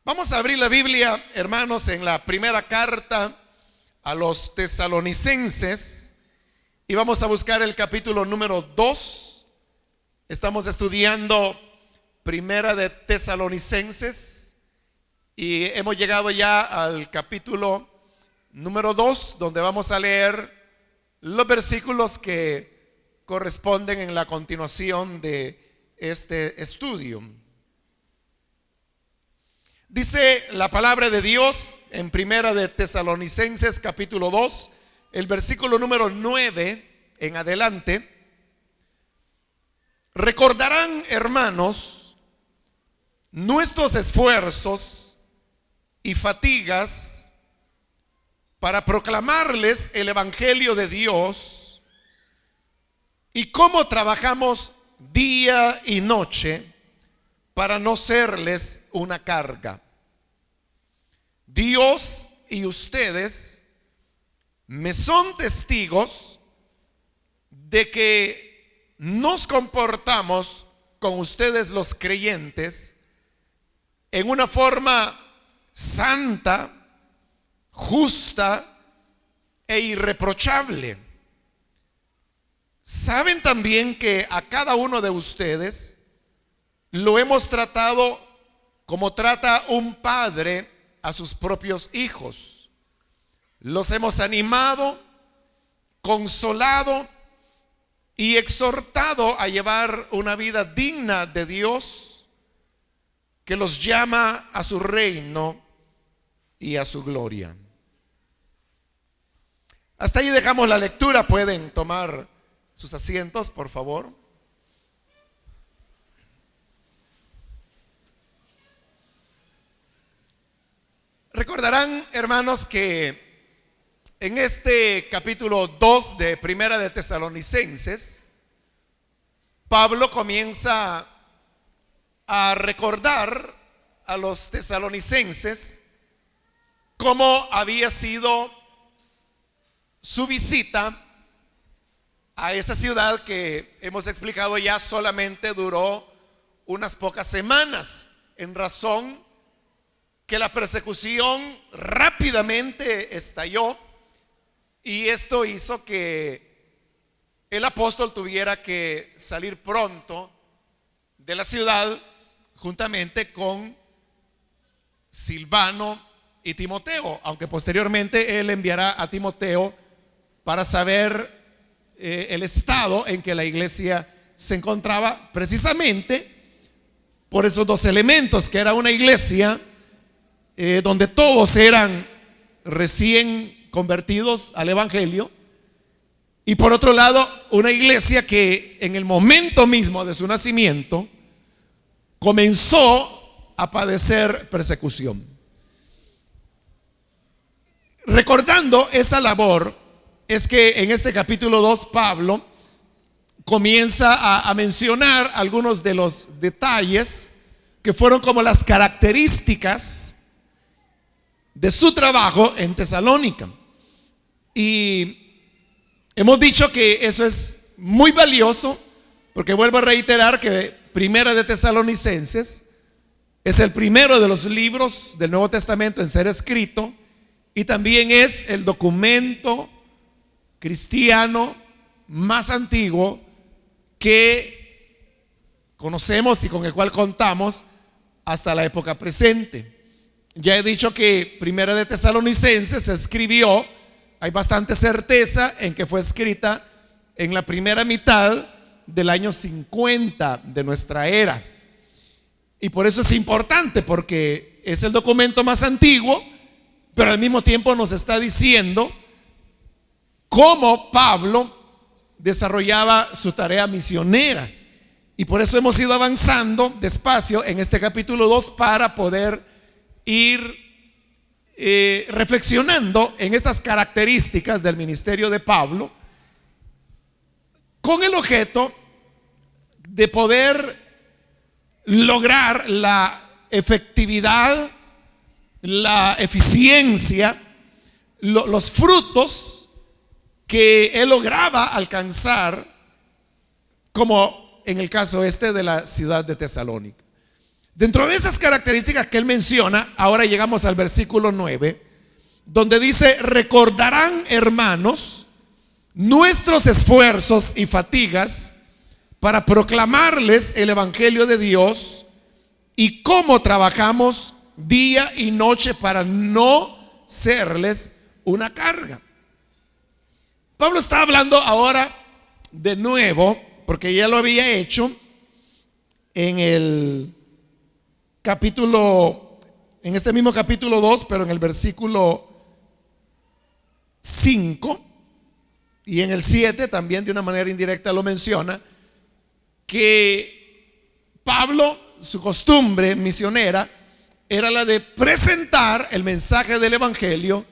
Vamos a abrir la Biblia, hermanos, en la primera carta a los tesalonicenses y vamos a buscar el capítulo número 2. Estamos estudiando Primera de Tesalonicenses y hemos llegado ya al capítulo número 2, donde vamos a leer los versículos que corresponden en la continuación de este estudio. Dice la palabra de Dios en Primera de Tesalonicenses capítulo 2, el versículo número 9 en adelante. Recordarán, hermanos, nuestros esfuerzos y fatigas para proclamarles el evangelio de Dios y cómo trabajamos día y noche para no serles una carga. Dios y ustedes me son testigos de que nos comportamos con ustedes los creyentes en una forma santa, justa e irreprochable. Saben también que a cada uno de ustedes lo hemos tratado como trata un padre a sus propios hijos. Los hemos animado, consolado y exhortado a llevar una vida digna de Dios, que los llama a su reino y a su gloria. Hasta ahí dejamos la lectura. Pueden tomar sus asientos, por favor. Recordarán, hermanos, que en este capítulo 2 de Primera de Tesalonicenses, Pablo comienza a recordar a los tesalonicenses cómo había sido su visita a esa ciudad que hemos explicado ya solamente duró unas pocas semanas, en razón que la persecución rápidamente estalló, y esto hizo que el apóstol tuviera que salir pronto de la ciudad juntamente con Silvano y Timoteo, aunque posteriormente él enviará a Timoteo para saber el estado en que la iglesia se encontraba, precisamente por esos dos elementos, que era una iglesia donde todos eran recién convertidos al evangelio, y por otro lado una iglesia que en el momento mismo de su nacimiento comenzó a padecer persecución. Recordando esa labor, es que en este capítulo 2 Pablo comienza a mencionar algunos de los detalles que fueron como las características de su trabajo en Tesalónica. Y hemos dicho que eso es muy valioso, porque vuelvo a reiterar que Primera de Tesalonicenses es el primero de los libros del Nuevo Testamento en ser escrito, y también es el documento cristiano más antiguo que conocemos y con el cual contamos hasta la época presente. Ya he dicho que Primera de Tesalonicenses se escribió, hay bastante certeza en que fue escrita en la primera mitad del año 50 de nuestra era. Y por eso es importante, porque es el documento más antiguo, pero al mismo tiempo nos está diciendo cómo Pablo desarrollaba su tarea misionera. Y por eso hemos ido avanzando despacio en este capítulo 2 para poder ir reflexionando en estas características del ministerio de Pablo, con el objeto de poder lograr la efectividad, la eficiencia, los frutos que él lograba alcanzar, como en el caso este de la ciudad de Tesalónica. Dentro de esas características que él menciona, ahora llegamos al versículo 9, donde dice: recordarán, hermanos, nuestros esfuerzos y fatigas para proclamarles el evangelio de Dios, y cómo trabajamos día y noche para no serles una carga. Pablo está hablando ahora de nuevo, porque ya lo había hecho en el capítulo, en este mismo capítulo 2, pero en el versículo 5 y en el 7 también de una manera indirecta lo menciona, que Pablo, su costumbre misionera era la de presentar el mensaje del evangelio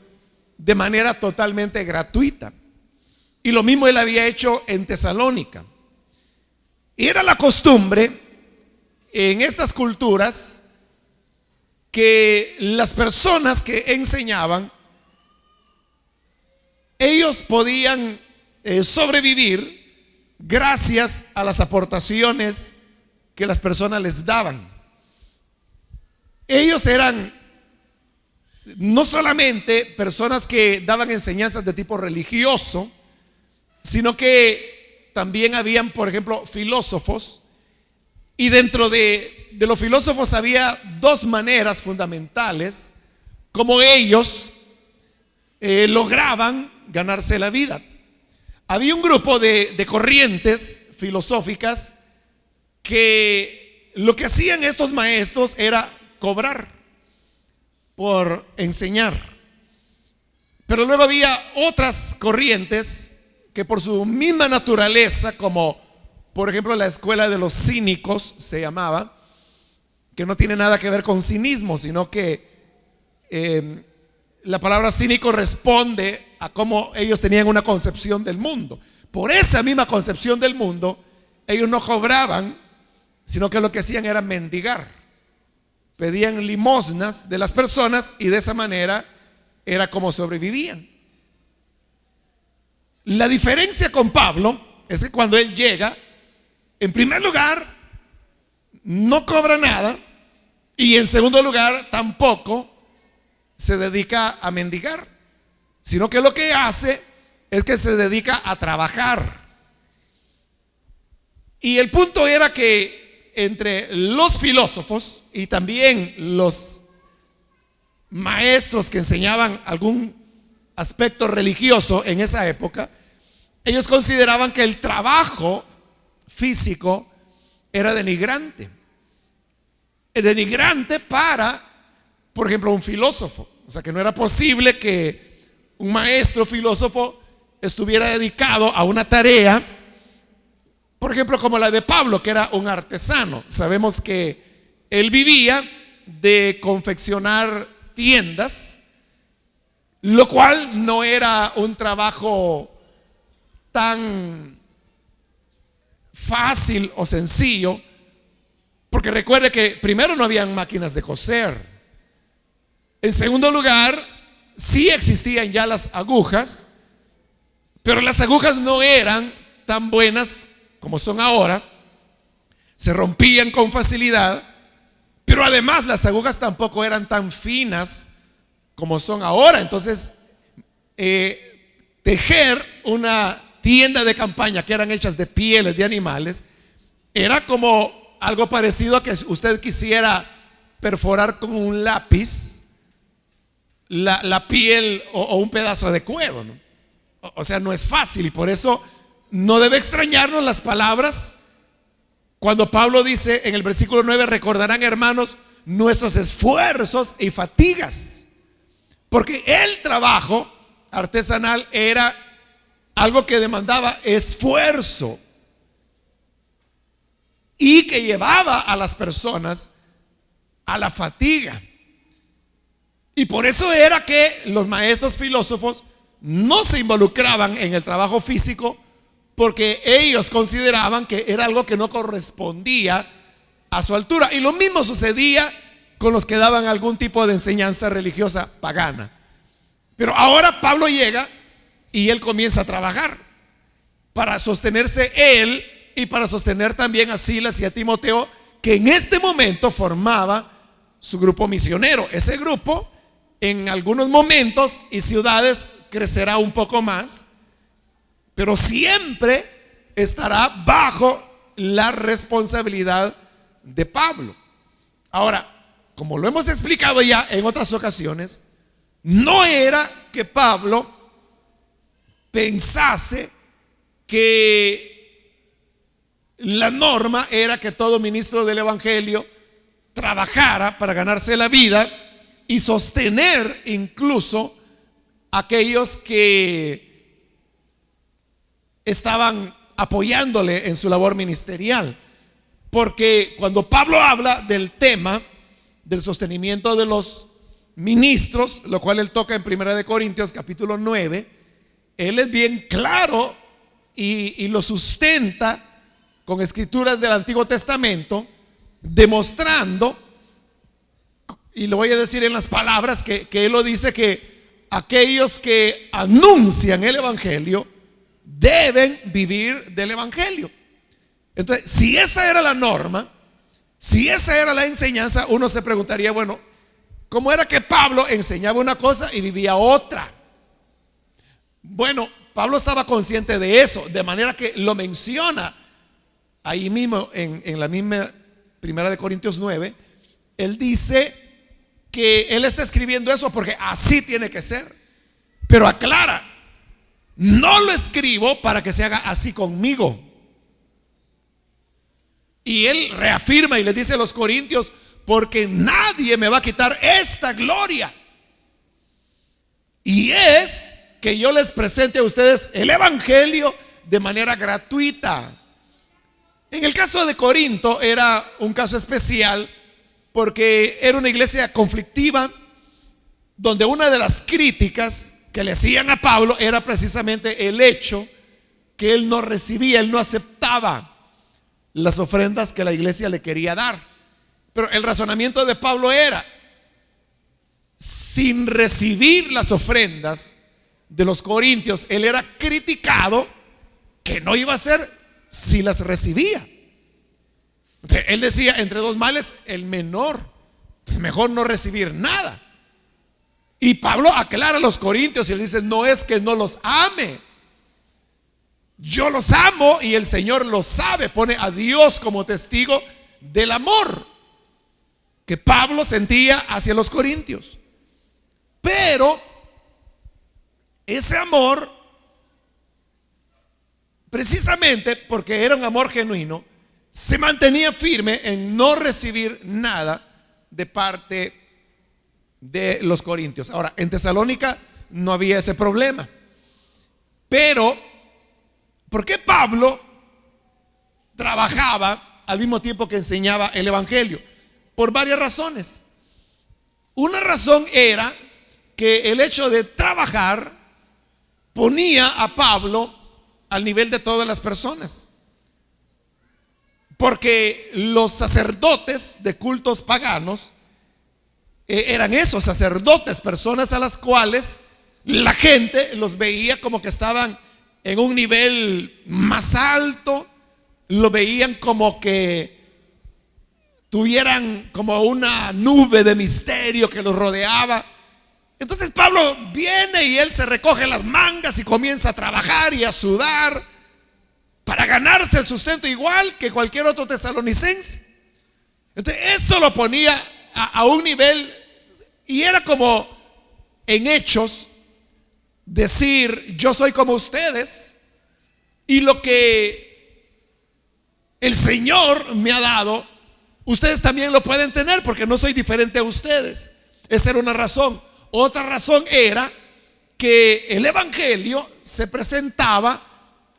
de manera totalmente gratuita. Y lo mismo él había hecho en Tesalónica. Y era la costumbre en estas culturas que las personas que enseñaban, ellos podían sobrevivir gracias a las aportaciones que las personas les daban. Ellos eran no solamente personas que daban enseñanzas de tipo religioso, sino que también habían, por ejemplo, filósofos. Y dentro de los filósofos había dos maneras fundamentales como ellos lograban ganarse la vida. Había un grupo de corrientes filosóficas que lo que hacían estos maestros era cobrar por enseñar. Pero luego había otras corrientes que por su misma naturaleza, como por ejemplo la escuela de los cínicos se llamaba, que no tiene nada que ver con cinismo, sino que la palabra cínico responde a cómo ellos tenían una concepción del mundo. Por esa misma concepción del mundo, ellos no cobraban, sino que lo que hacían era mendigar. Pedían limosnas de las personas y de esa manera era como sobrevivían. La diferencia con Pablo es que cuando él llega, en primer lugar, no cobra nada, y en segundo lugar, tampoco se dedica a mendigar, sino que lo que hace es que se dedica a trabajar. Y el punto era que entre los filósofos y también los maestros que enseñaban algún aspecto religioso en esa época, ellos consideraban que el trabajo físico era denigrante. Denigrante para, por ejemplo, un filósofo. O sea, que no era posible que un maestro filósofo estuviera dedicado a una tarea, por ejemplo, como la de Pablo, que era un artesano. Sabemos que él vivía de confeccionar tiendas, lo cual no era un trabajo tan fácil o sencillo, porque recuerde que primero no habían máquinas de coser. En segundo lugar, sí existían ya las agujas, pero las agujas no eran tan buenas como son ahora. Se rompían con facilidad, pero además las agujas tampoco eran tan finas como son ahora. Entonces, tejer una tienda de campaña que eran hechas de pieles de animales era como algo parecido a que usted quisiera perforar con un lápiz la piel o un pedazo de cuero, ¿no? O sea, no es fácil, y por eso no debe extrañarnos las palabras cuando Pablo dice en el versículo 9: recordarán, hermanos, nuestros esfuerzos y fatigas, porque el trabajo artesanal era algo que demandaba esfuerzo y que llevaba a las personas a la fatiga. Y por eso era que los maestros filósofos no se involucraban en el trabajo físico, porque ellos consideraban que era algo que no correspondía a su altura. Y lo mismo sucedía con los que daban algún tipo de enseñanza religiosa pagana. Pero ahora Pablo llega y él comienza a trabajar para sostenerse él y para sostener también a Silas y a Timoteo, que en este momento formaba su grupo misionero. Ese grupo en algunos momentos y ciudades crecerá un poco más, pero siempre estará bajo la responsabilidad de Pablo. Ahora, como lo hemos explicado ya en otras ocasiones, no era que Pablo pensase que la norma era que todo ministro del evangelio trabajara para ganarse la vida y sostener incluso a aquellos que estaban apoyándole en su labor ministerial. Porque cuando Pablo habla del tema del sostenimiento de los ministros, lo cual él toca en 1 Corintios capítulo 9, él es bien claro y lo sustenta con escrituras del Antiguo Testamento, demostrando, y lo voy a decir en las palabras que él lo dice, que aquellos que anuncian el evangelio deben vivir del evangelio. Entonces, si esa era la norma, si esa era la enseñanza, uno se preguntaría, bueno, ¿cómo era que Pablo enseñaba una cosa y vivía otra? Bueno, Pablo estaba consciente de eso, de manera que lo menciona ahí mismo en la misma 1 Corintios 9. Él dice que él está escribiendo eso porque así tiene que ser, pero aclara: no lo escribo para que se haga así conmigo. Y él reafirma y le dice a los corintios: porque nadie me va a quitar esta gloria, y es que yo les presente a ustedes el evangelio de manera gratuita. En el caso de Corinto era un caso especial porque era una iglesia conflictiva, donde una de las críticas que le hacían a Pablo era precisamente el hecho que él no recibía, él no aceptaba las ofrendas que la iglesia le quería dar. Pero el razonamiento de Pablo era: sin recibir las ofrendas de los corintios, él era criticado que no iba a hacer si las recibía. Entonces, él decía: entre dos males el menor, mejor no recibir nada. Y Pablo aclara a los corintios y él dice: no es que no los ame, yo los amo y el Señor lo sabe. Pone a Dios como testigo del amor que Pablo sentía hacia los corintios. Pero ese amor, precisamente porque era un amor genuino, se mantenía firme en no recibir nada de parte de los corintios. Ahora, en Tesalónica no había ese problema. Pero ¿por qué Pablo trabajaba al mismo tiempo que enseñaba el evangelio? Por varias razones. Una razón era que el hecho de trabajar ponía a Pablo al nivel de todas las personas, porque los sacerdotes de cultos paganos eran esos sacerdotes, personas a las cuales la gente los veía como que estaban en un nivel más alto, lo veían como que tuvieran como una nube de misterio que los rodeaba. Entonces Pablo viene y él se recoge las mangas y comienza a trabajar y a sudar para ganarse el sustento igual que cualquier otro tesalonicense. Entonces eso lo ponía a un nivel, y era como en Hechos decir: yo soy como ustedes, y lo que el Señor me ha dado, ustedes también lo pueden tener, porque no soy diferente a ustedes. Esa era una razón. Otra razón era que el evangelio se presentaba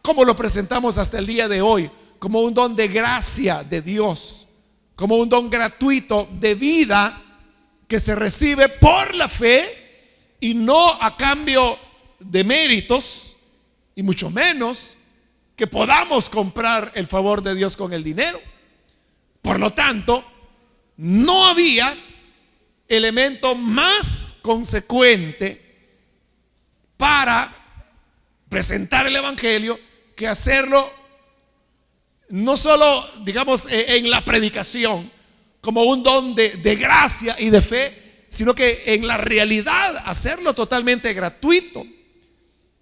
como lo presentamos hasta el día de hoy, como un don de gracia de Dios, como un don gratuito de vida que se recibe por la fe y no a cambio de méritos, y mucho menos que podamos comprar el favor de Dios con el dinero. Por lo tanto, no había elemento más consecuente para presentar el evangelio que hacerlo no solo, digamos, en la predicación, como un don de gracia y de fe, sino que en la realidad hacerlo totalmente gratuito.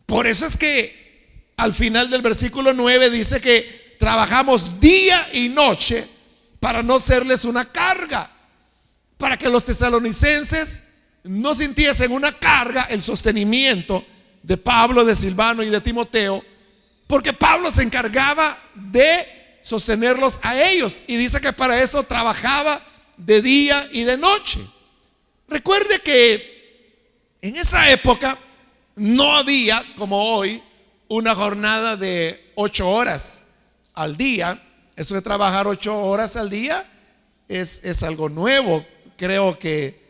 Por eso es que al final del versículo 9 dice que trabajamos día y noche para no serles una carga, para que los tesalonicenses no sintiesen una carga el sostenimiento de Pablo, de Silvano y de Timoteo, porque Pablo se encargaba de sostenerlos a ellos, y dice que para eso trabajaba de día y de noche. Recuerde que en esa época no había, como hoy, una jornada de 8 horas al día. Eso de trabajar 8 horas al día es algo nuevo. Creo que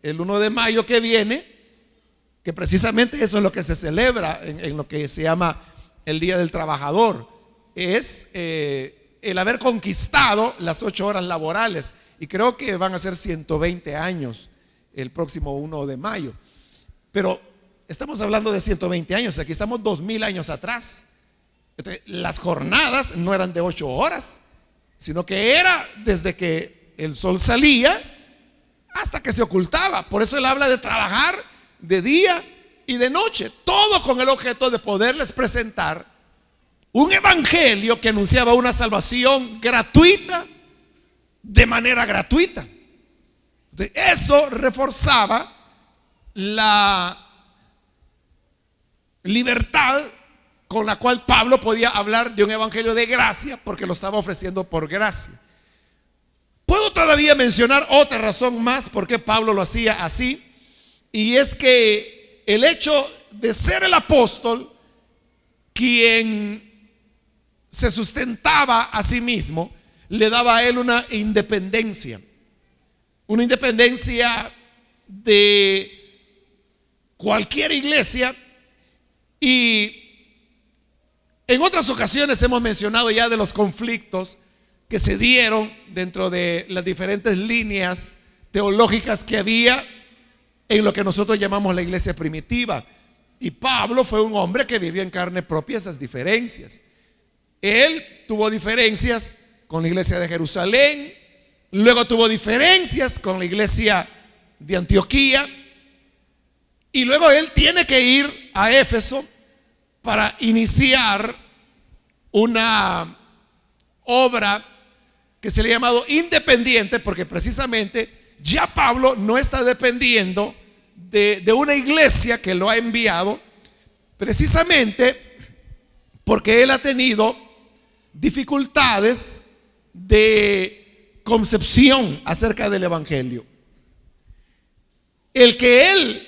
el 1 de mayo que viene, que precisamente eso es lo que se celebra en lo que se llama el Día del Trabajador, es el haber conquistado las 8 horas laborales. Y creo que van a ser 120 años el próximo 1 de mayo. Pero estamos hablando de 120 años, aquí estamos 2000 años atrás. Entonces, las jornadas no eran de 8 horas, sino que era desde que el sol salía hasta que se ocultaba. Por eso él habla de trabajar de día y de noche, todo con el objeto de poderles presentar un evangelio que anunciaba una salvación gratuita, de manera gratuita. Eso reforzaba la libertad con la cual Pablo podía hablar de un evangelio de gracia, porque lo estaba ofreciendo por gracia. Puedo todavía mencionar otra razón más por qué Pablo lo hacía así, y es que el hecho de ser el apóstol quien se sustentaba a sí mismo le daba a él una independencia de cualquier iglesia. Y en otras ocasiones hemos mencionado ya de los conflictos que se dieron dentro de las diferentes líneas teológicas que había en lo que nosotros llamamos la iglesia primitiva. Y Pablo fue un hombre que vivió en carne propia esas diferencias. Él tuvo diferencias con la iglesia de Jerusalén, luego tuvo diferencias con la iglesia de Antioquía, y luego él tiene que ir a Éfeso para iniciar una obra que se le ha llamado independiente, porque precisamente ya Pablo no está dependiendo de una iglesia que lo ha enviado, precisamente porque él ha tenido dificultades de concepción acerca del evangelio. El que él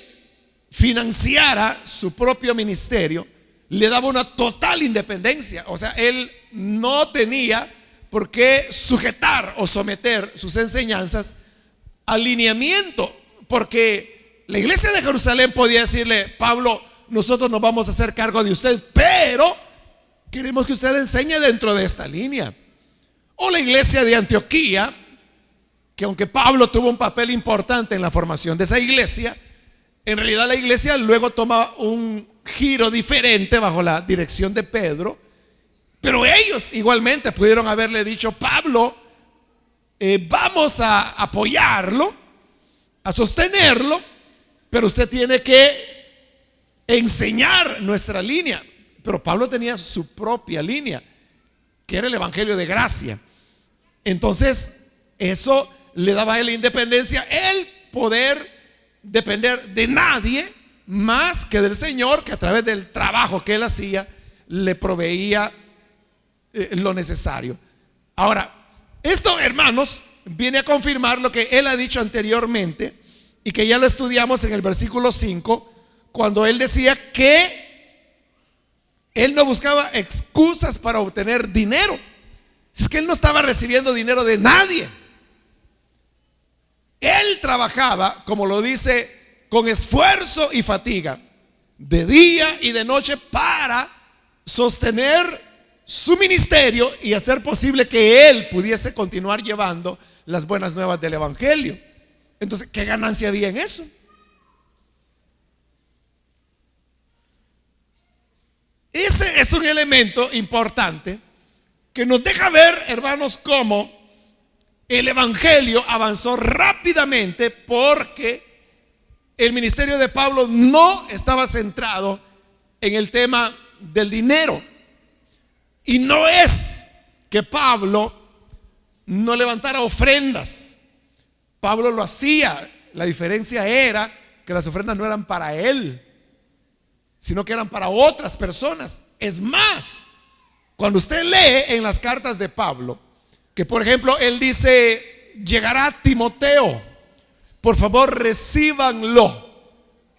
financiara su propio ministerio le daba una total independencia. O sea, él no tenía por qué sujetar o someter sus enseñanzas al lineamiento, porque la iglesia de Jerusalén podía decirle: Pablo, nosotros nos vamos a hacer cargo de usted, pero queremos que usted enseñe dentro de esta línea. O la iglesia de Antioquía, que aunque Pablo tuvo un papel importante en la formación de esa iglesia, en realidad la iglesia luego toma un giro diferente bajo la dirección de Pedro. Pero ellos igualmente pudieron haberle dicho: Pablo, vamos a apoyarlo, a sostenerlo, pero usted tiene que enseñar nuestra línea. Pero Pablo tenía su propia línea, que era el evangelio de gracia. Entonces eso le daba a él la independencia, el poder depender de nadie más que del Señor, que a través del trabajo que él hacía le proveía lo necesario. Ahora, esto, hermanos, viene a confirmar lo que él ha dicho anteriormente y que ya lo estudiamos en el versículo 5, cuando él decía que él no buscaba excusas para obtener dinero. Es que él no estaba recibiendo dinero de nadie. Él trabajaba, como lo dice, con esfuerzo y fatiga, de día y de noche, para sostener su ministerio y hacer posible que él pudiese continuar llevando las buenas nuevas del evangelio. Entonces, ¿qué ganancia había en eso? Ese es un elemento importante que nos deja ver, hermanos, cómo el evangelio avanzó rápidamente porque el ministerio de Pablo no estaba centrado en el tema del dinero. Y no es que Pablo no levantara ofrendas. Pablo lo hacía. La diferencia era que las ofrendas no eran para él, sino que eran para otras personas. Es más, cuando usted lee en las cartas de Pablo, que por ejemplo él dice: llegará Timoteo, por favor recíbanlo.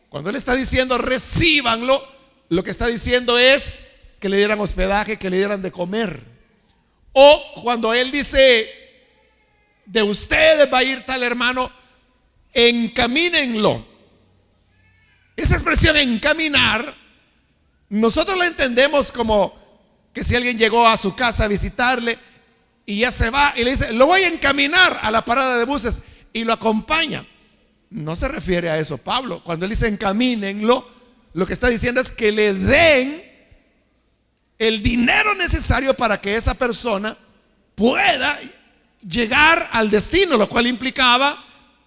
Cuando él está diciendo recíbanlo, lo que está diciendo es que le dieran hospedaje, que le dieran de comer. O cuando él dice: de ustedes va a ir tal hermano, encamínenlo. Esa expresión encaminar, nosotros la entendemos como que si alguien llegó a su casa a visitarle y ya se va y le dice: lo voy a encaminar a la parada de buses, y lo acompaña. No se refiere a eso Pablo. Cuando él dice encamínenlo, lo que está diciendo es que le den el dinero necesario para que esa persona pueda llegar al destino, lo cual implicaba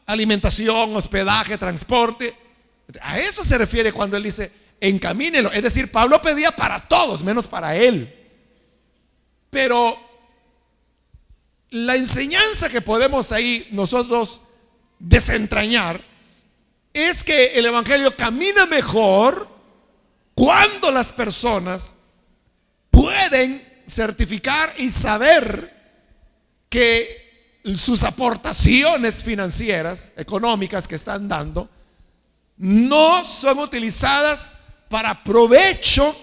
alimentación, hospedaje, transporte. A eso se refiere cuando él dice encamínenlo. Es decir, Pablo pedía para todos menos para él. Pero la enseñanza que podemos ahí nosotros desentrañar es que el evangelio camina mejor cuando las personas pueden certificar y saber que sus aportaciones financieras, económicas que están dando, no son utilizadas para provecho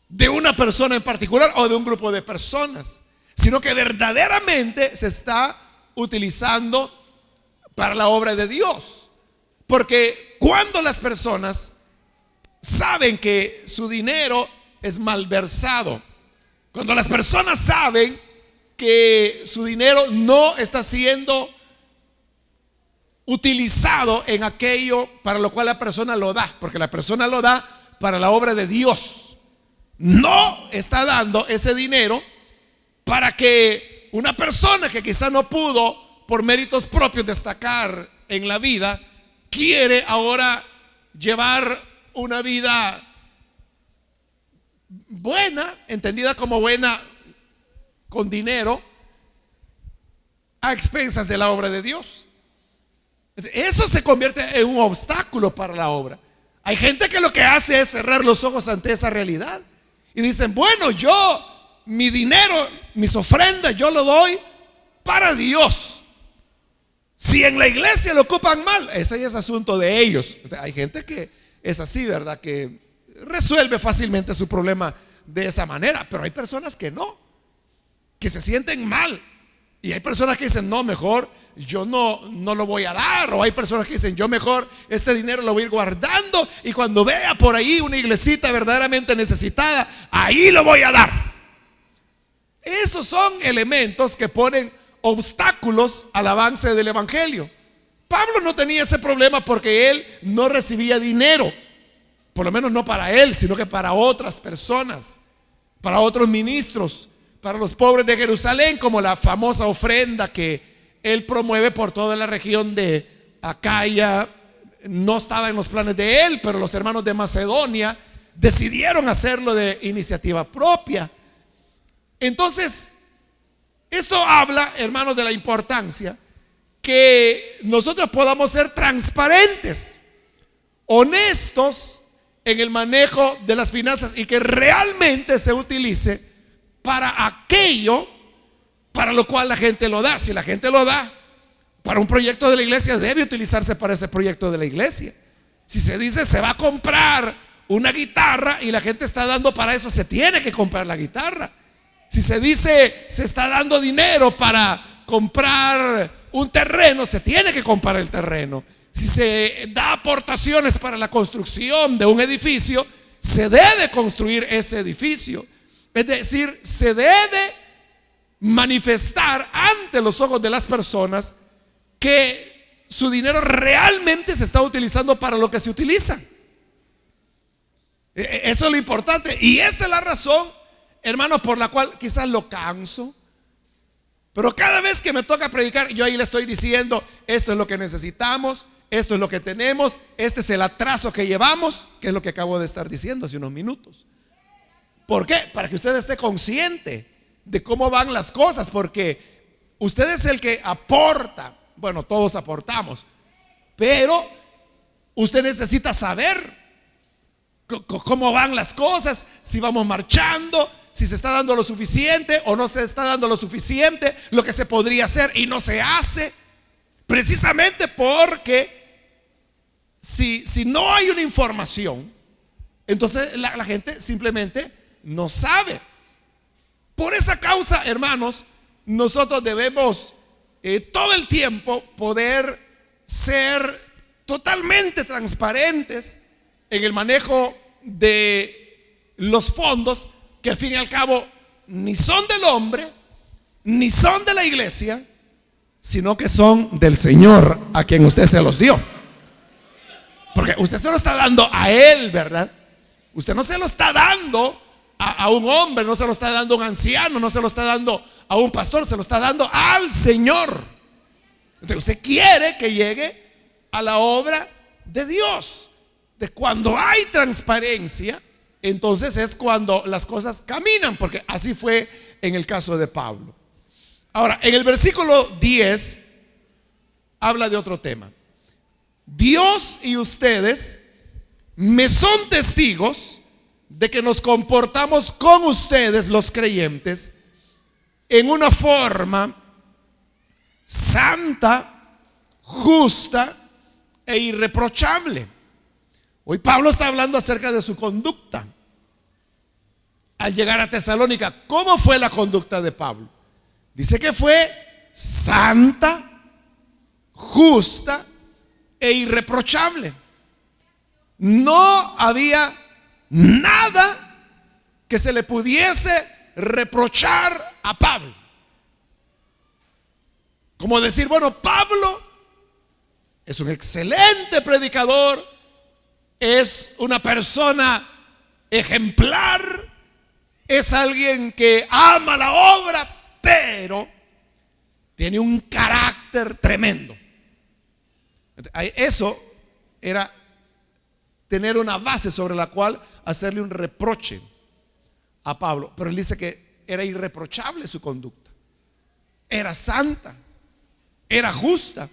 de una persona en particular o de un grupo de personas, sino que verdaderamente se está utilizando para la obra de Dios. Porque cuando las personas saben que su dinero es malversado, cuando las personas saben que su dinero no está siendo utilizado en aquello para lo cual la persona lo da, porque la persona lo da para la obra de Dios, no está dando ese dinero para que una persona que quizá no pudo por méritos propios destacar en la vida, quiere ahora llevar una vida buena, entendida como buena con dinero, a expensas de la obra de Dios. Eso se convierte en un obstáculo para la obra. Hay gente que lo que hace es cerrar los ojos ante esa realidad y dicen: bueno, yo, mi dinero, mis ofrendas, yo lo doy para Dios. Si en la iglesia lo ocupan mal, ese es asunto de ellos. Hay gente que es así, ¿verdad? Que resuelve fácilmente su problema de esa manera. Pero hay personas que no, que se sienten mal. Y hay personas que dicen: no, mejor yo no lo voy a dar. O hay personas que dicen: yo mejor este dinero lo voy a ir guardando, y cuando vea por ahí una iglesita verdaderamente necesitada, ahí lo voy a dar. Esos son elementos que ponen obstáculos al avance del evangelio. Pablo no tenía ese problema porque él no recibía dinero, por lo menos no para él, sino que para otras personas, para otros ministros, para los pobres de Jerusalén, como la famosa ofrenda que él promueve por toda la región de Acaya. No estaba en los planes de él, pero los hermanos de Macedonia decidieron hacerlo de iniciativa propia. Entonces, esto habla, hermanos, de la importancia que nosotros podamos ser transparentes, honestos en el manejo de las finanzas, y que realmente se utilice para aquello para lo cual la gente lo da. Si la gente lo da para un proyecto de la iglesia, debe utilizarse para ese proyecto de la iglesia. Si se dice se va a comprar una guitarra y la gente está dando para eso, se tiene que comprar la guitarra. Si se dice se está dando dinero para comprar un terreno, se tiene que comprar el terreno. Si se da aportaciones para la construcción de un edificio, se debe construir ese edificio. Es decir, se debe manifestar ante los ojos de las personas que su dinero realmente se está utilizando para lo que se utiliza. Eso es lo importante, y esa es la razón, hermanos, por la cual quizás lo canso. Pero cada vez que me toca predicar, yo ahí le estoy diciendo, esto es lo que necesitamos, esto es lo que tenemos, este es el atraso que llevamos, que es lo que acabo de estar diciendo hace unos minutos. ¿Por qué? Para que usted esté consciente de cómo van las cosas, porque usted es el que aporta. Bueno, todos aportamos, pero usted necesita saber cómo van las cosas, si vamos marchando, si se está dando lo suficiente o no se está dando lo suficiente, lo que se podría hacer y no se hace, precisamente porque si no hay una información, entonces la gente simplemente no sabe. Por esa causa, hermanos, nosotros debemos todo el tiempo poder ser totalmente transparentes en el manejo de los fondos, que al fin y al cabo ni son del hombre, ni son de la iglesia, sino que son del Señor, a quien usted se los dio. Porque usted se lo está dando a Él, ¿verdad? Usted no se lo está dando a un hombre, no se lo está dando a un anciano, no se lo está dando a un pastor, se lo está dando al Señor. Entonces usted quiere que llegue a la obra de Dios. De cuando hay transparencia, entonces es cuando las cosas caminan, porque así fue en el caso de Pablo. Ahora, en el versículo 10 habla de otro tema. Dios y ustedes me son testigos de que nos comportamos con ustedes, los creyentes, en una forma santa, justa e irreprochable. Hoy Pablo está hablando acerca de su conducta al llegar a Tesalónica. ¿Cómo fue la conducta de Pablo? Dice que fue santa, justa e irreprochable. No había nada que se le pudiese reprochar a Pablo. Como decir, bueno, Pablo es un excelente predicador, es una persona ejemplar, es alguien que ama la obra, pero tiene un carácter tremendo. Eso era tener una base sobre la cual hacerle un reproche a Pablo. Pero él dice que era irreprochable su conducta, era santa, era justa.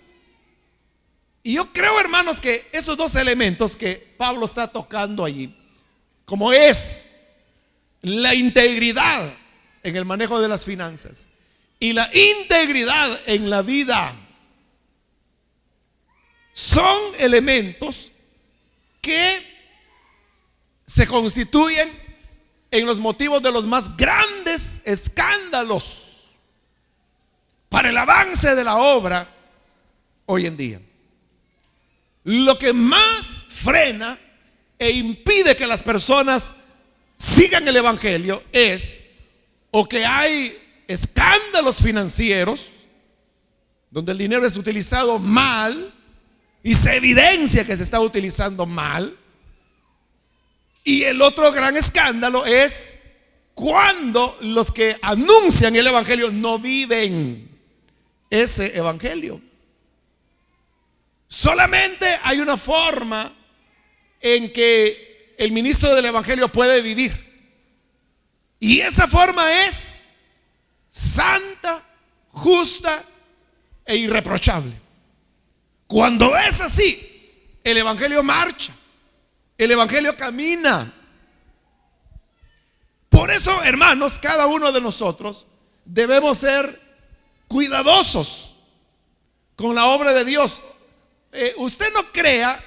Y yo creo, hermanos, que esos dos elementos que Pablo está tocando allí, como es la integridad en el manejo de las finanzas y la integridad en la vida, son elementos que se constituyen en los motivos de los más grandes escándalos para el avance de la obra hoy en día. Lo que más frena e impide que las personas sigan el evangelio es o que hay escándalos financieros donde el dinero es utilizado mal y se evidencia que se está utilizando mal. Y el otro gran escándalo es cuando los que anuncian el evangelio no viven ese evangelio. Solamente hay una forma en que el ministro del evangelio puede vivir, y esa forma es santa, justa e irreprochable. Cuando es así, el evangelio marcha, el evangelio camina. Por eso, hermanos, cada uno de nosotros debemos ser cuidadosos con la obra de Dios. Usted no crea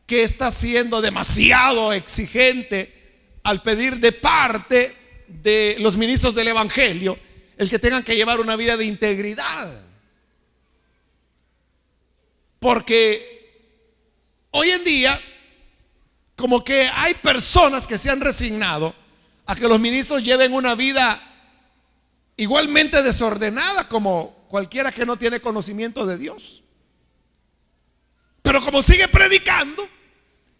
que está siendo demasiado exigente al pedir de parte de los ministros del evangelio el que tengan que llevar una vida de integridad. Porque hoy en día como que hay personas que se han resignado a que los ministros lleven una vida igualmente desordenada como cualquiera que no tiene conocimiento de Dios. Pero como sigue predicando,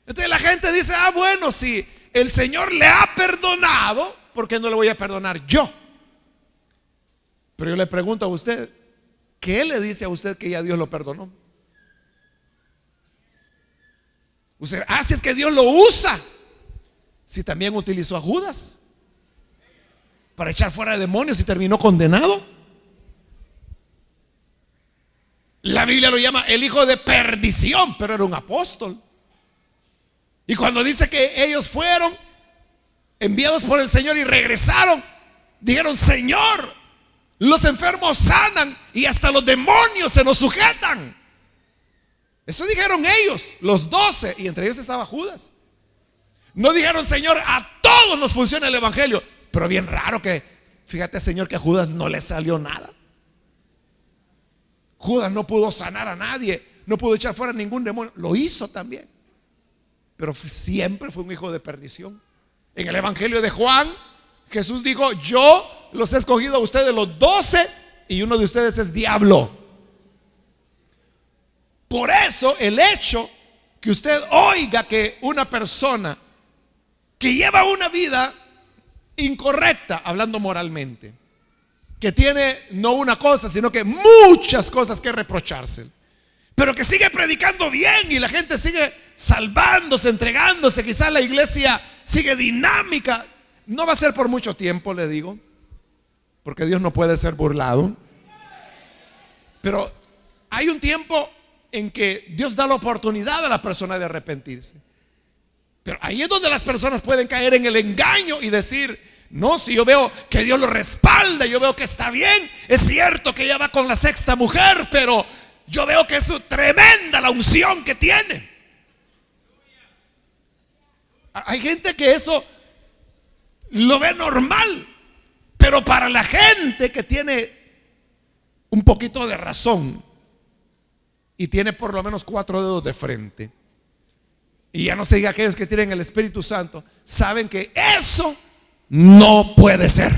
entonces la gente dice, bueno, si el Señor le ha perdonado, ¿por qué no le voy a perdonar yo? Pero yo le pregunto a usted, ¿qué le dice a usted que ya Dios lo perdonó? Usted, si es que Dios lo usa. Si también utilizó a Judas para echar fuera demonios y terminó condenado. La Biblia lo llama el hijo de perdición, pero era un apóstol. Y cuando dice que ellos fueron enviados por el Señor y regresaron, dijeron: Señor, los enfermos sanan y hasta los demonios se nos sujetan. Eso dijeron ellos, los 12, y entre ellos estaba Judas. No dijeron: Señor, a todos nos funciona el evangelio. Pero bien raro que, fíjate, Señor, que a Judas no le salió nada. Judas no pudo sanar a nadie, no pudo echar fuera ningún demonio. Lo hizo también, pero siempre fue un hijo de perdición. En el evangelio de Juan, Jesús dijo: yo los he escogido a ustedes los 12 y uno de ustedes es diablo. Por eso el hecho que usted oiga que una persona que lleva una vida incorrecta, hablando moralmente, que tiene no una cosa, sino que muchas cosas que reprocharse, pero que sigue predicando bien y la gente sigue salvándose, entregándose, quizás la iglesia sigue dinámica, no va a ser por mucho tiempo, le digo, porque Dios no puede ser burlado. Pero hay un tiempo en que Dios da la oportunidad a la persona de arrepentirse. Pero ahí es donde las personas pueden caer en el engaño y decir: no, si yo veo que Dios lo respalda, yo veo que está bien, es cierto que ella va con la sexta mujer, pero yo veo que es tremenda la unción que tiene. Hay gente que eso lo ve normal, pero para la gente que tiene un poquito de razón y tiene por lo menos 4 dedos de frente, y ya no se diga aquellos que tienen el Espíritu Santo, saben que eso no puede ser.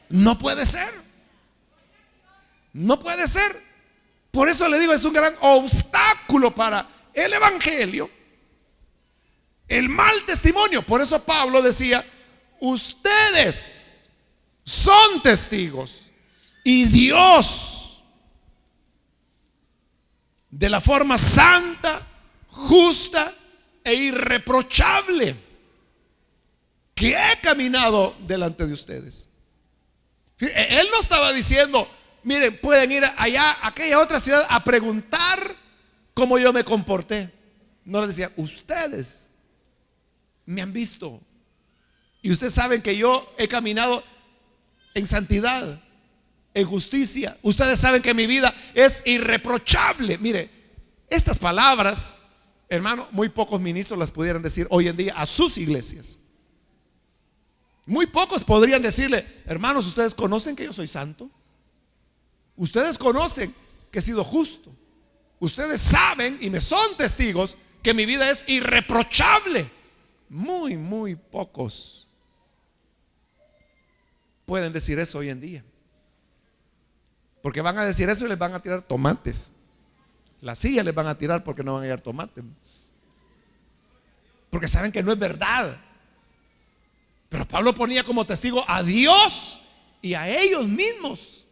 No puede ser. No puede ser. Por eso le digo, es un gran obstáculo para el evangelio, el mal testimonio. Por eso Pablo decía: ustedes son testigos y Dios, de la forma santa, justa e irreprochable, que he caminado delante de ustedes. Él no estaba diciendo: miren, pueden ir allá a aquella otra ciudad a preguntar cómo yo me comporté. No, le decía: ustedes me han visto y ustedes saben que yo he caminado en santidad, en justicia. Ustedes saben que mi vida es irreprochable. Mire, estas palabras, hermano, muy pocos ministros las pudieran decir hoy en día a sus iglesias. Muy pocos podrían decirle: hermanos, ustedes conocen que yo soy santo, ustedes conocen que he sido justo, ustedes saben y me son testigos que mi vida es irreprochable. Muy pocos pueden decir eso hoy en día, porque van a decir eso y les van a tirar tomates. Las sillas les van a tirar porque no van a llevar tomate, porque saben que no es verdad. Pero Pablo ponía como testigo a Dios y a ellos mismos,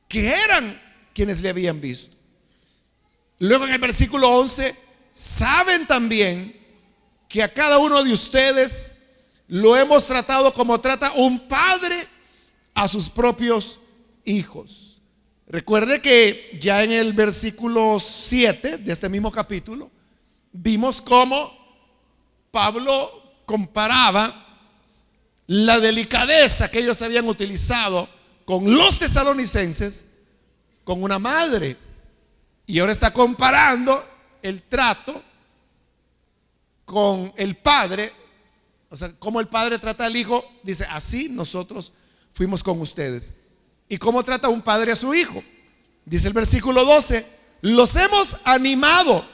que eran quienes le habían visto. Luego en el versículo 11, saben también que a cada uno de ustedes lo hemos tratado como trata un padre a sus propios hijos. Recuerde que ya en el versículo 7 de este mismo capítulo vimos cómo Pablo comparaba la delicadeza que ellos habían utilizado con los tesalonicenses con una madre, y ahora está comparando el trato con el padre. O sea, cómo el padre trata al hijo. Dice: así nosotros fuimos con ustedes. ¿Y cómo trata un padre a su hijo? Dice el versículo 12: los hemos animado,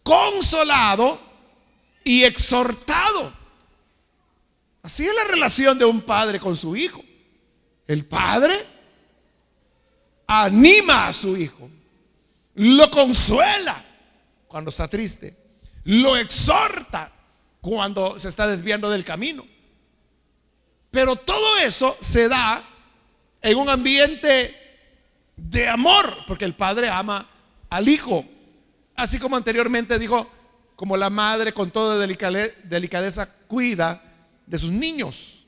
consolado y exhortado. Así es la relación de un padre con su hijo. El padre anima a su hijo, lo consuela cuando está triste, lo exhorta cuando se está desviando del camino. Pero todo eso se da en un ambiente de amor, porque el padre ama al hijo, así como anteriormente dijo, como la madre con toda delicadeza cuida de sus niños.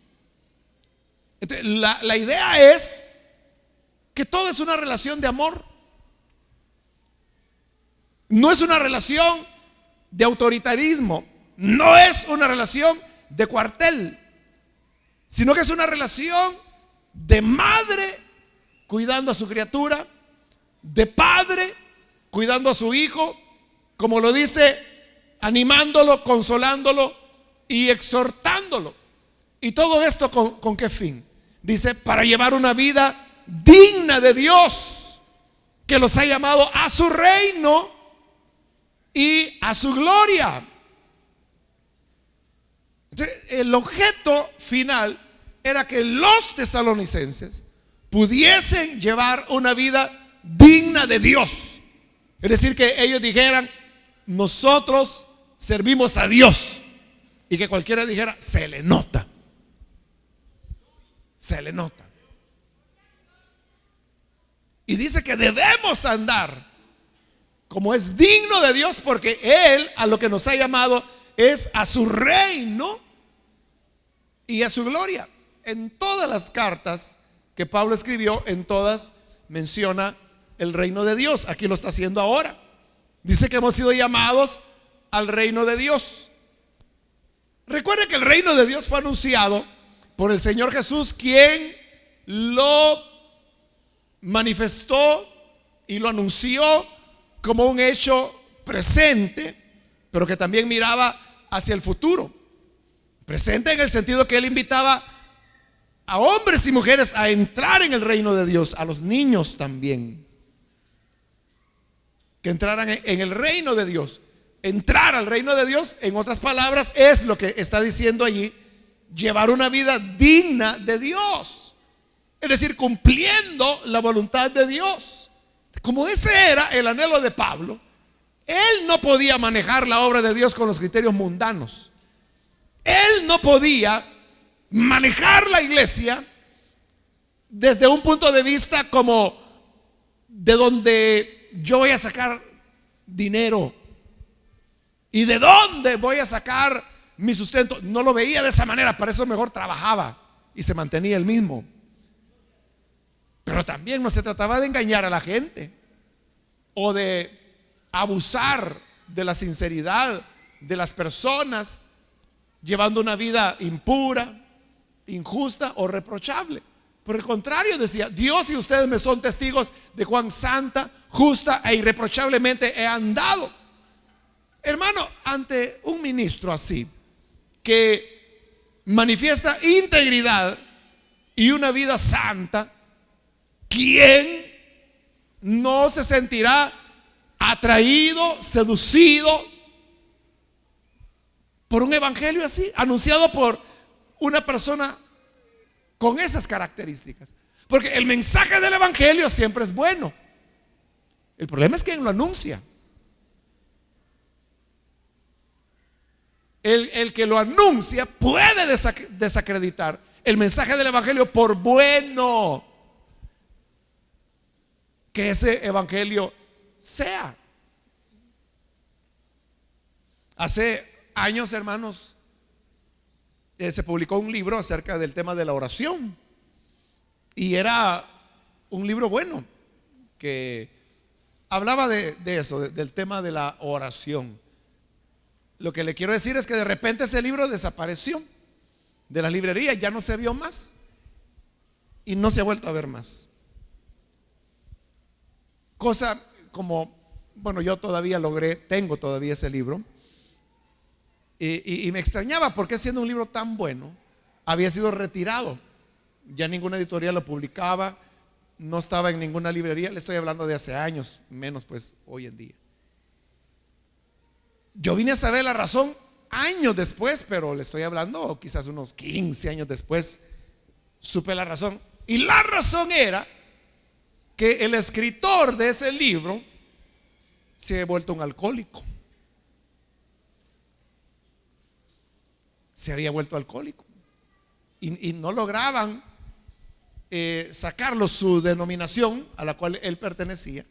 Entonces, la idea es que todo es una relación de amor. No es una relación de autoritarismo, no es una relación de cuartel, sino que es una relación de madre cuidando a su criatura, de padre cuidando a su hijo, como lo dice, animándolo, consolándolo y exhortándolo. Y todo esto ¿con qué fin? Dice, para llevar una vida digna de Dios, que los ha llamado a su reino y a su gloria. Entonces, el objeto final era que los tesalonicenses pudiesen llevar una vida digna de Dios. Es decir, que ellos dijeran, nosotros servimos a Dios. Y que cualquiera dijera, se le nota. Se le nota. Y dice que debemos andar como es digno de Dios, porque Él a lo que nos ha llamado es a su reino y a su gloria. En todas las cartas que Pablo escribió, en todas menciona el reino de Dios. Aquí lo está haciendo ahora. Dice que hemos sido llamados al reino de Dios. Recuerde que el reino de Dios fue anunciado por el Señor Jesús, quien lo manifestó y lo anunció como un hecho presente, pero que también miraba hacia el futuro. Presente en el sentido que Él invitaba a hombres y mujeres a entrar en el reino de Dios, a los niños también, que entraran en el reino de Dios. Entrar al reino de Dios, en otras palabras, es lo que está diciendo allí, llevar una vida digna de Dios, es decir, cumpliendo la voluntad de Dios. Como ese era el anhelo de Pablo, él no podía manejar la obra de Dios con los criterios mundanos. Él no podía manejar la iglesia desde un punto de vista como de donde yo voy a sacar dinero y de dónde voy a sacar mi sustento. No lo veía de esa manera, para eso mejor trabajaba y se mantenía el mismo. Pero también no se trataba de engañar a la gente o de abusar de la sinceridad de las personas, llevando una vida impura, injusta o reprochable. Por el contrario, decía, Dios y ustedes me son testigos de cuán santa, justa e irreprochablemente he andado. Hermano, ante un ministro así, que manifiesta integridad y una vida santa, ¿quién no se sentirá atraído, seducido por un evangelio así, anunciado por una persona con esas características? Porque el mensaje del evangelio siempre es bueno. El problema es quién lo anuncia. El que lo anuncia puede desacreditar el mensaje del evangelio, por bueno que ese evangelio sea. Hace años, hermanos, se publicó un libro acerca del tema de la oración, y era un libro bueno que hablaba de eso, del tema de la oración. Lo que le quiero decir es que de repente ese libro desapareció de las librerías, ya no se vio más y no se ha vuelto a ver más. Cosa como, bueno, yo todavía tengo todavía ese libro, y me extrañaba porque siendo un libro tan bueno había sido retirado. Ya ninguna editorial lo publicaba, no estaba en ninguna librería. Le estoy hablando de hace años, menos pues hoy en día. Yo vine a saber la razón años después, pero le estoy hablando quizás unos 15 años después, supe la razón. Y la razón era que el escritor de ese libro se ha vuelto un alcohólico. Se había vuelto alcohólico. y no lograban sacarlo su denominación a la cual él pertenecía.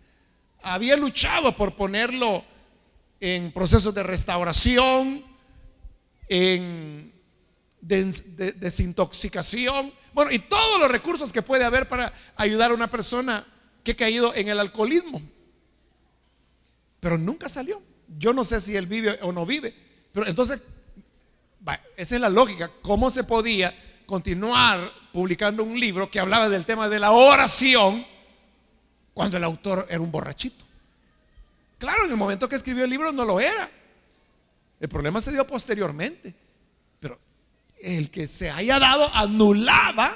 Había luchado por ponerlo en procesos de restauración, en desintoxicación, bueno, y todos los recursos que puede haber para ayudar a una persona que ha caído en el alcoholismo. Pero nunca salió. Yo no sé si él vive o no vive. Pero entonces, esa es la lógica. ¿Cómo se podía continuar publicando un libro que hablaba del tema de la oración cuando el autor era un borrachito? Claro, en el momento que escribió el libro no lo era. El problema se dio posteriormente. Pero el que se haya dado anulaba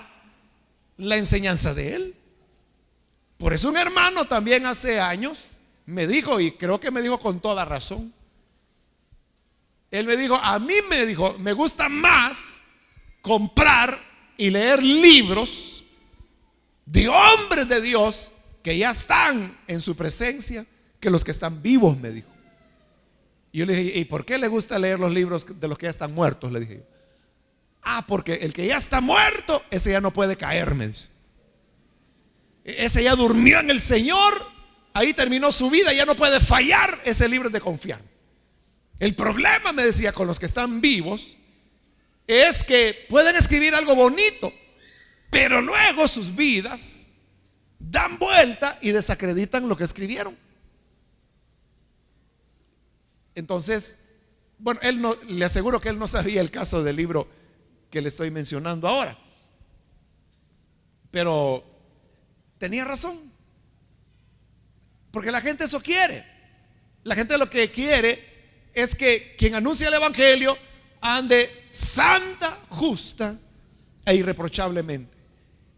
la enseñanza de él. Por eso un hermano también hace años me dijo, y creo que me dijo con toda razón, él me dijo, a mí me dijo, me gusta más comprar y leer libros de hombres de Dios que ya están en su presencia que los que están vivos, me dijo. Y yo le dije, ¿y por qué le gusta leer los libros de los que ya están muertos? Le dije yo. Porque el que ya está muerto, ese ya no puede caer, me dice. Ese ya durmió en el Señor, ahí terminó su vida, ya no puede fallar, ese libro es de confiar. El problema, me decía, con los que están vivos es que pueden escribir algo bonito, pero luego sus vidas dan vuelta y desacreditan lo que escribieron. Entonces, bueno, él no, le aseguro que él no sabía el caso del libro que le estoy mencionando ahora, pero tenía razón, porque la gente eso quiere. La gente lo que quiere es que quien anuncia el evangelio ande santa, justa e irreprochablemente,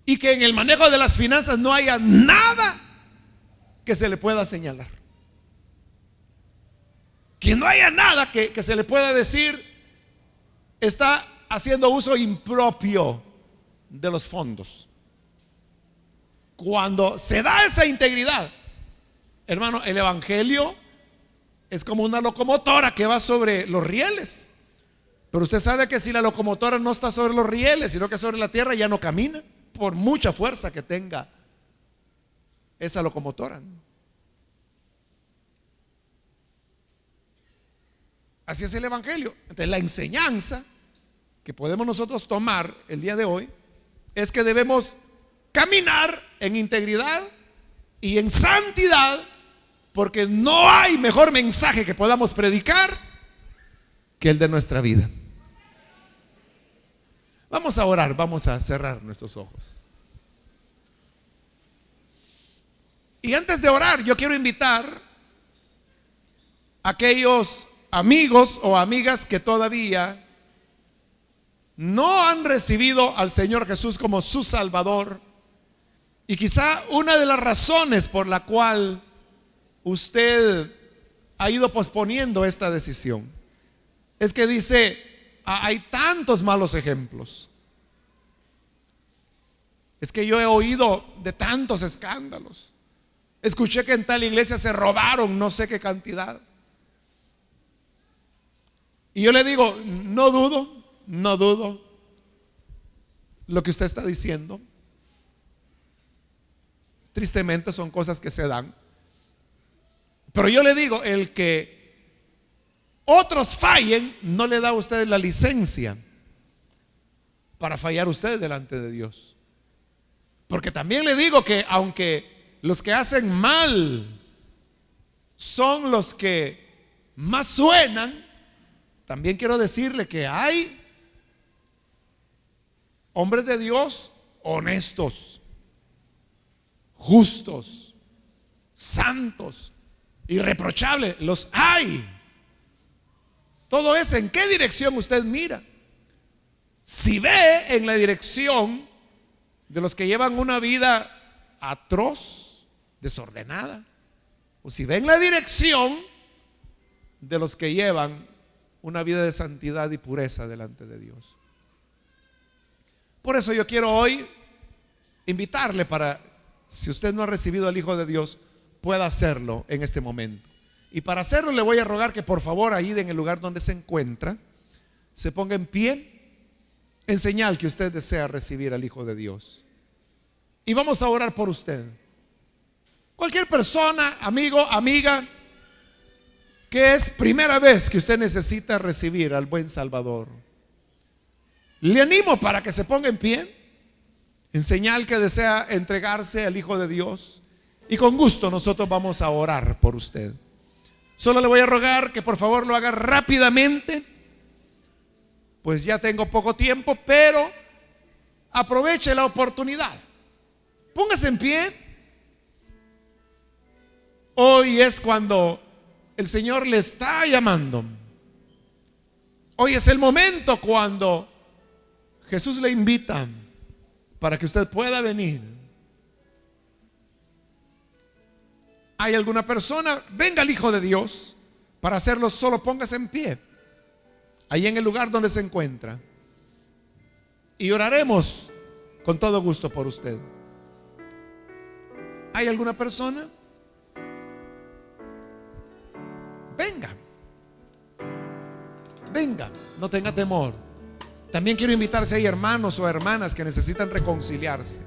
y que en el manejo de las finanzas no haya nada que se le pueda señalar, que no haya nada que se le pueda decir está haciendo uso impropio de los fondos. Cuando se da esa integridad, hermano, el evangelio es como una locomotora que va sobre los rieles. Pero usted sabe que si la locomotora no está sobre los rieles, sino que sobre la tierra, ya no camina, por mucha fuerza que tenga esa locomotora. Así es el evangelio. Entonces, la enseñanza que podemos nosotros tomar el día de hoy es que debemos caminar en integridad y en santidad, porque no hay mejor mensaje que podamos predicar que el de nuestra vida. Vamos a orar, vamos a cerrar nuestros ojos. Y antes de orar, yo quiero invitar a aquellos amigos o amigas que todavía no han recibido al Señor Jesús como su Salvador. Y quizá una de las razones por la cual usted ha ido posponiendo esta decisión es que dice, hay tantos malos ejemplos. Es que yo he oído de tantos escándalos. Escuché que en tal iglesia se robaron no sé qué cantidad. Y yo le digo, no dudo lo que usted está diciendo. Tristemente son cosas que se dan. Pero yo le digo, el que otros fallen no le da a usted la licencia para fallar usted delante de Dios. Porque también le digo que aunque los que hacen mal son los que más suenan, también quiero decirle que hay hombres de Dios honestos, justos, santos, irreprochables. Los hay. Todo es en qué dirección usted mira. Si ve en la dirección de los que llevan una vida atroz, desordenada, o si ve en la dirección de los que llevan una vida de santidad y pureza delante de Dios. Por eso yo quiero hoy invitarle para, si usted no ha recibido al Hijo de Dios, pueda hacerlo en este momento. Y para hacerlo le voy a rogar que por favor ahí en el lugar donde se encuentra se ponga en pie en señal que usted desea recibir al Hijo de Dios. Y vamos a orar por usted. Cualquier persona, amigo, amiga, que es primera vez que usted necesita recibir al buen Salvador, le animo para que se ponga en pie, en señal que desea entregarse al Hijo de Dios. Y con gusto nosotros vamos a orar por usted. Solo le voy a rogar que por favor lo haga rápidamente, pues ya tengo poco tiempo, pero aproveche la oportunidad. Póngase en pie. Hoy es cuando el Señor le está llamando. Hoy es el momento cuando Jesús le invita para que usted pueda venir. ¿Hay alguna persona? Venga al Hijo de Dios. Para hacerlo solo póngase en pie, ahí en el lugar donde se encuentra, y oraremos con todo gusto por usted. ¿Hay alguna persona? Venga, venga, no tenga temor. También quiero invitarse ahí hermanos o hermanas que necesitan reconciliarse.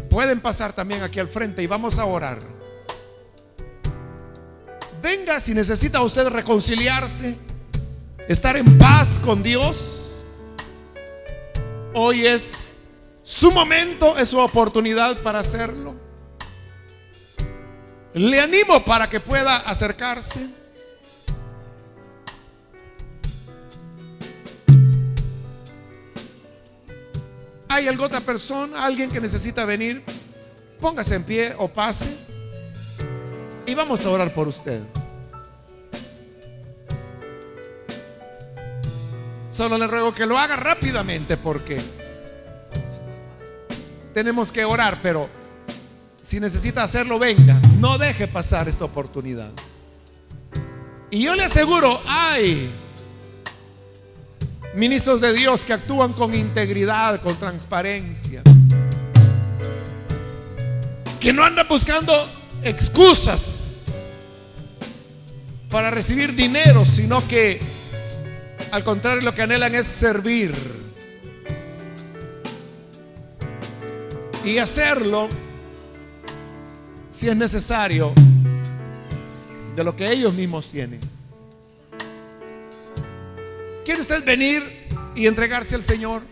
Pueden pasar también aquí al frente y vamos a orar. Venga si necesita usted reconciliarse, estar en paz con Dios. Hoy es su momento, es su oportunidad para hacerlo. Le animo para que pueda acercarse. ¿Hay alguna otra persona, alguien que necesita venir? Póngase en pie o pase y vamos a orar por usted. Solo le ruego que lo haga rápidamente porque tenemos que orar, pero si necesita hacerlo, venga, no deje pasar esta oportunidad. Y yo le aseguro, hay ministros de Dios que actúan con integridad, con transparencia, que no andan buscando excusas para recibir dinero, sino que al contrario lo que anhelan es servir y hacerlo si es necesario de lo que ellos mismos tienen. ¿Quiere usted venir y entregarse al Señor?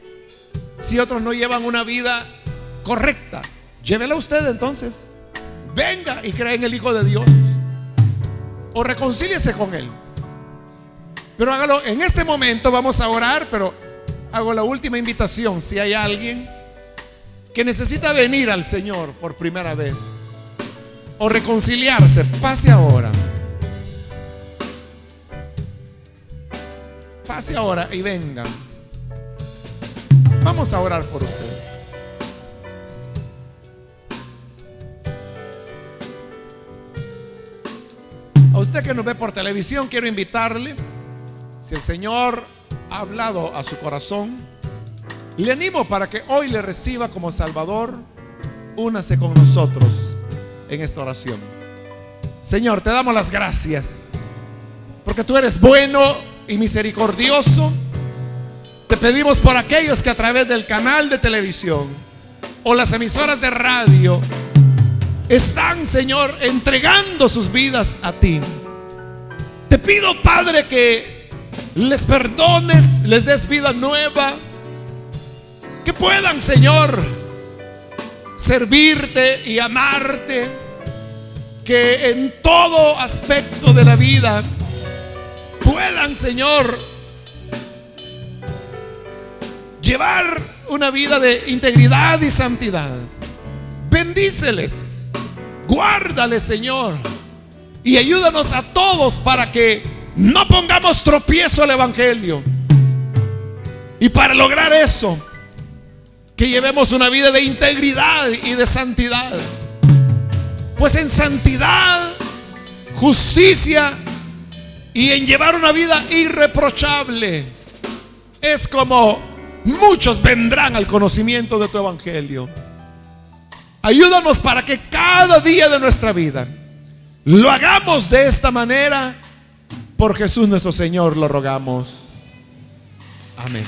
Si otros no llevan una vida correcta, llévela usted entonces. Venga y crea en el Hijo de Dios o reconcíliese con Él. Pero hágalo en este momento. Vamos a orar, pero hago la última invitación. Si hay alguien que necesita venir al Señor por primera vez o reconciliarse, pase ahora. Pase ahora y venga. Vamos a orar por usted. A usted que nos ve por televisión, quiero invitarle, si el Señor ha hablado a su corazón, le animo para que hoy le reciba como Salvador. Únase con nosotros en esta oración. Señor, te damos las gracias porque tú eres bueno y misericordioso. Te pedimos por aquellos que a través del canal de televisión o las emisoras de radio están, Señor, entregando sus vidas a ti. Te pido, Padre, que les perdones, les des vida nueva, que puedan, Señor, servirte y amarte, que en todo aspecto de la vida puedan, Señor, llevar una vida de integridad y santidad. Bendíceles, guárdales, Señor, y ayúdanos a todos para que no pongamos tropiezo al Evangelio. Y para lograr eso, que llevemos una vida de integridad y de santidad. Pues en santidad, justicia y en llevar una vida irreprochable es como muchos vendrán al conocimiento de tu Evangelio. Ayúdanos para que cada día de nuestra vida lo hagamos de esta manera. Por Jesús nuestro Señor lo rogamos. Amén.